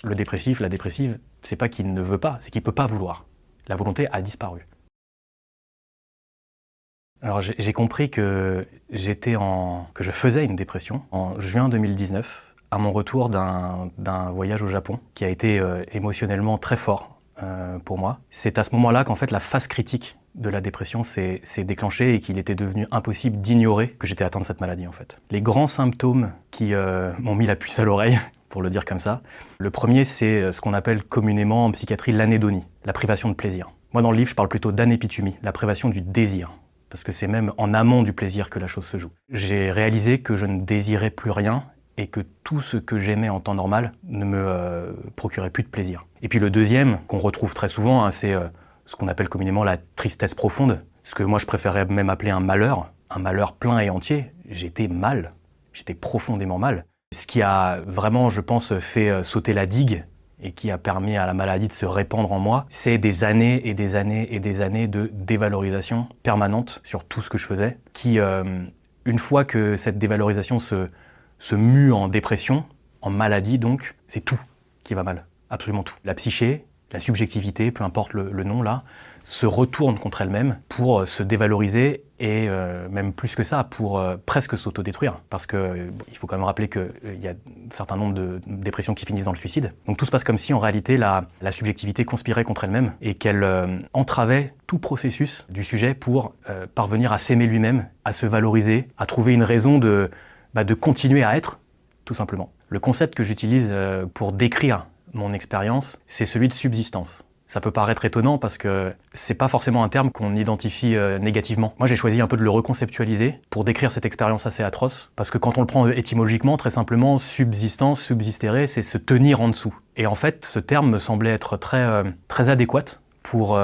Le dépressif, la dépressive, c'est pas qu'il ne veut pas, c'est qu'il peut pas vouloir. La volonté a disparu. Alors j'ai compris que je faisais une dépression en juin 2019, à mon retour d'un voyage au Japon, qui a été émotionnellement très fort pour moi. C'est à ce moment-là qu'en fait la phase critique de la dépression s'est déclenchée et qu'il était devenu impossible d'ignorer que j'étais atteint de cette maladie en fait. Les grands symptômes qui m'ont mis la puce à l'oreille, pour le dire comme ça, le premier c'est ce qu'on appelle communément en psychiatrie l'anédonie, la privation de plaisir. Moi dans le livre je parle plutôt d'anépitumie, la privation du désir. Parce que c'est même en amont du plaisir que la chose se joue. J'ai réalisé que je ne désirais plus rien et que tout ce que j'aimais en temps normal ne me procurait plus de plaisir. Et puis le deuxième, qu'on retrouve très souvent, c'est ce qu'on appelle communément la tristesse profonde, ce que moi je préférais même appeler un malheur plein et entier. J'étais mal, j'étais profondément mal. Ce qui a vraiment, je pense, fait sauter la digue et qui a permis à la maladie de se répandre en moi, c'est des années et des années et des années de dévalorisation permanente sur tout ce que je faisais, qui, une fois que cette dévalorisation se mue en dépression, en maladie donc, c'est tout qui va mal, absolument tout. La psyché, la subjectivité, peu importe le nom là, se retourne contre elle-même pour se dévaloriser et même plus que ça, pour presque s'autodétruire. Parce que il faut quand même rappeler qu'il y a un certain nombre de dépressions qui finissent dans le suicide. Donc tout se passe comme si en réalité la subjectivité conspirait contre elle-même et qu'elle entravait tout processus du sujet pour parvenir à s'aimer lui-même, à se valoriser, à trouver une raison de continuer à être, tout simplement. Le concept que j'utilise pour décrire mon expérience, c'est celui de subsistance. Ça peut paraître étonnant parce que c'est pas forcément un terme qu'on identifie négativement. Moi, j'ai choisi un peu de le reconceptualiser pour décrire cette expérience assez atroce. Parce que quand on le prend étymologiquement, très simplement, subsistance, subsister, c'est se tenir en dessous. Et en fait, ce terme me semblait être très adéquat pour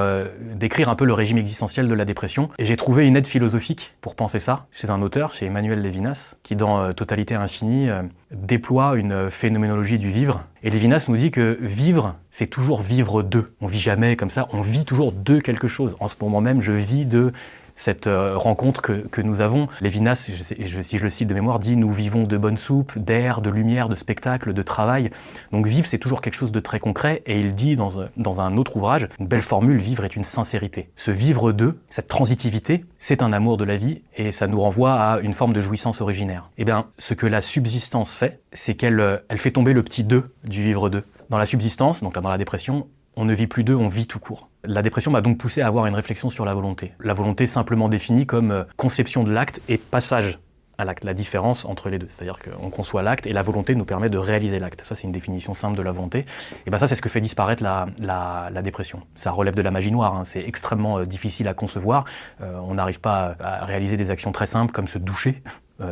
décrire un peu le régime existentiel de la dépression. Et j'ai trouvé une aide philosophique pour penser ça chez un auteur, chez Emmanuel Levinas, qui dans Totalité infinie déploie une phénoménologie du vivre. Et Levinas nous dit que vivre, c'est toujours vivre de. On vit jamais comme ça, on vit toujours de quelque chose. En ce moment même, je vis de cette rencontre que nous avons. Levinas, si je le cite de mémoire, dit « Nous vivons de bonne soupe, d'air, de lumière, de spectacle, de travail ». Donc vivre, c'est toujours quelque chose de très concret. Et il dit dans un autre ouvrage, une belle formule, « Vivre est une sincérité ». Ce vivre de, cette transitivité, c'est un amour de la vie et ça nous renvoie à une forme de jouissance originaire. Eh bien, ce que la subsistance fait, c'est qu'elle fait tomber le petit « de » du vivre de. Dans la subsistance, donc là dans la dépression, on ne vit plus d'eux, on vit tout court. La dépression m'a donc poussé à avoir une réflexion sur la volonté. La volonté simplement définie comme conception de l'acte et passage à l'acte, la différence entre les deux. C'est-à-dire qu'on conçoit l'acte et la volonté nous permet de réaliser l'acte. Ça, c'est une définition simple de la volonté. Et bien ça, c'est ce que fait disparaître la dépression. Ça relève de la magie noire, hein. C'est extrêmement difficile à concevoir. On n'arrive pas à réaliser des actions très simples comme se doucher,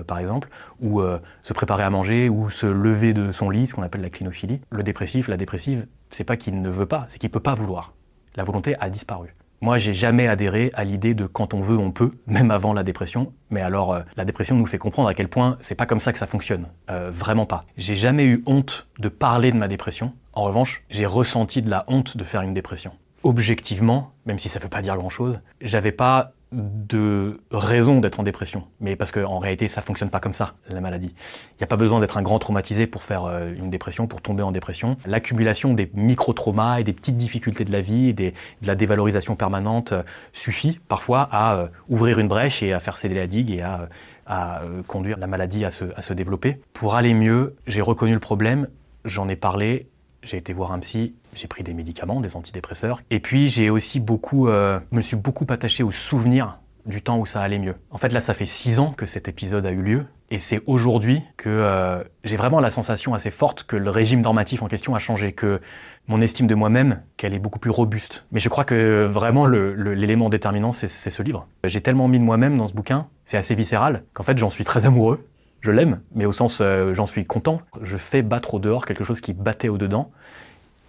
par exemple, ou se préparer à manger, ou se lever de son lit, ce qu'on appelle la clinophilie. Le dépressif, la dépressive, c'est pas qu'il ne veut pas, c'est qu'il peut pas vouloir. La volonté a disparu. Moi, j'ai jamais adhéré à l'idée de quand on veut, on peut, même avant la dépression. Mais alors, la dépression nous fait comprendre à quel point c'est pas comme ça que ça fonctionne. Vraiment pas. J'ai jamais eu honte de parler de ma dépression. En revanche, j'ai ressenti de la honte de faire une dépression. Objectivement, même si ça veut pas dire grand-chose, j'avais pas de raison d'être en dépression. Mais parce qu'en réalité, ça fonctionne pas comme ça, la maladie. Il n'y a pas besoin d'être un grand traumatisé pour faire une dépression, pour tomber en dépression. L'accumulation des micro-traumas et des petites difficultés de la vie, et de la dévalorisation permanente suffit parfois à ouvrir une brèche et à faire céder la digue et à conduire la maladie à se développer. Pour aller mieux, j'ai reconnu le problème, j'en ai parlé, j'ai été voir un psy, j'ai pris des médicaments, des antidépresseurs. Et puis j'ai aussi me suis beaucoup attaché au souvenir du temps où ça allait mieux. En fait là, ça fait 6 ans que cet épisode a eu lieu. Et c'est aujourd'hui que j'ai vraiment la sensation assez forte que le régime normatif en question a changé, que mon estime de moi-même, qu'elle est beaucoup plus robuste. Mais je crois que vraiment l'élément déterminant, c'est ce livre. J'ai tellement mis de moi-même dans ce bouquin, c'est assez viscéral, qu'en fait j'en suis très amoureux. Je l'aime, mais au sens j'en suis content. Je fais battre au dehors quelque chose qui battait au dedans.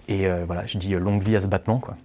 Et voilà, je dis longue vie à ce battement, quoi.